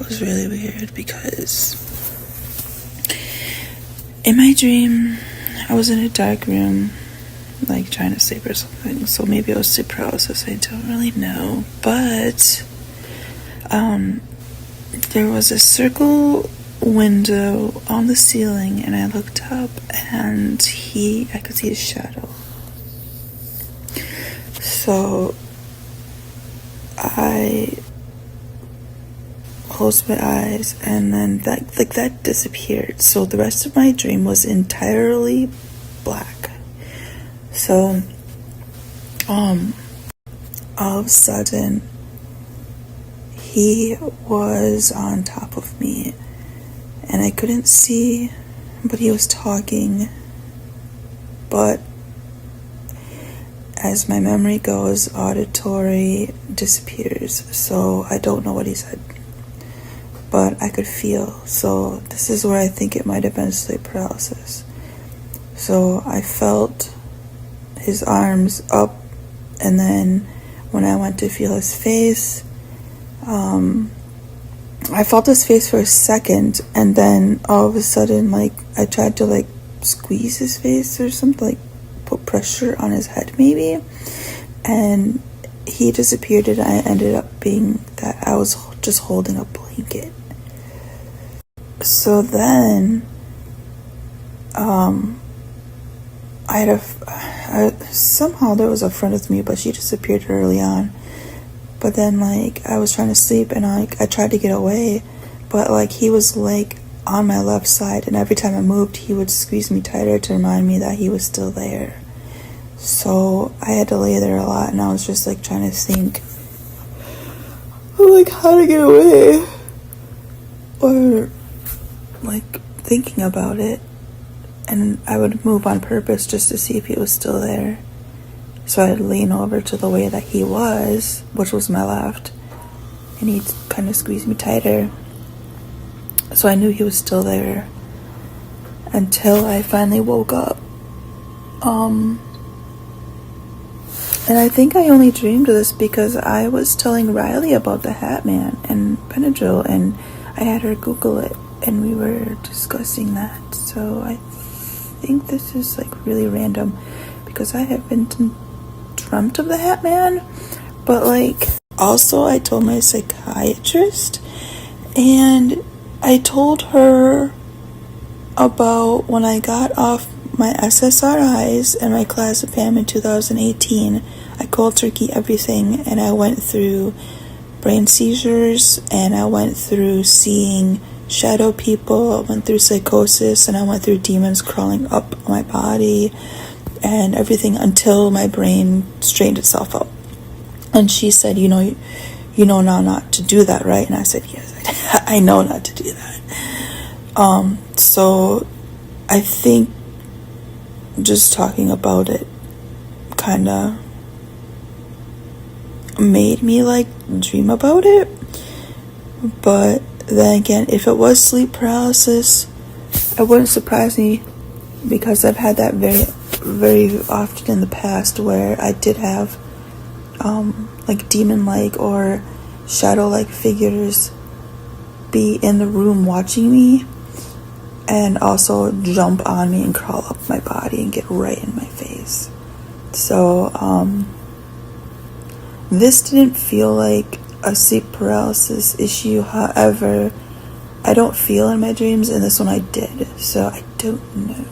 was really weird because in my dream, I was in a dark room, like trying to sleep or something. So maybe it was sleep paralysis. I don't really know. But there was a circle window on the ceiling, and I looked up, and I could see his shadow. So I closed my eyes, and then that disappeared. So the rest of my dream was entirely black. So all of a sudden he was on top of me, and I couldn't see, but he was talking. But as my memory goes, auditory disappears, so I don't know what he said, but I could feel. So this is where I think it might have been sleep paralysis. So I felt his arms up, and then when I went to feel his face, I felt his face for a second, and then all of a sudden, like, I tried to like squeeze his face or something, like put pressure on his head maybe, and he disappeared, and I ended up being that I was just holding a blanket. So then somehow there was a friend with me, but she disappeared early on. But then, like, I was trying to sleep, and I tried to get away, but like he was like on my left side, and every time I moved he would squeeze me tighter to remind me that he was still there. So I had to lay there a lot, and I was just like trying to think like how to get away, or like thinking about it, and I would move on purpose just to see if he was still there. So I'd lean over to the way that he was, which was my left, and he'd kind of squeeze me tighter. So I knew he was still there until I finally woke up. And I think I only dreamed of this because I was telling Riley about the Hat Man and Benadryl, and I had her Google it, and we were discussing that. So I think this is like really random because I haven't dreamt of the Hat Man, but like also I told my psychiatrist, and I told her about when I got off my SSRIs and my clozapam in 2018. I cold turkey everything, and I went through brain seizures, and I went through seeing shadow people, I went through psychosis, and I went through demons crawling up my body and everything until my brain straightened itself up. And she said, you know now not to do that, right? And I said, yes, I know not to do that. So I think just talking about it kind of made me like dream about it. But then again, if it was sleep paralysis, it wouldn't surprise me because I've had that very, very often in the past where I did have like demon-like or shadow-like figures be in the room watching me and also jump on me and crawl up my body and get right in my face. So this didn't feel like a sleep paralysis issue. However, I don't feel in my dreams, and this one I did, so I don't know.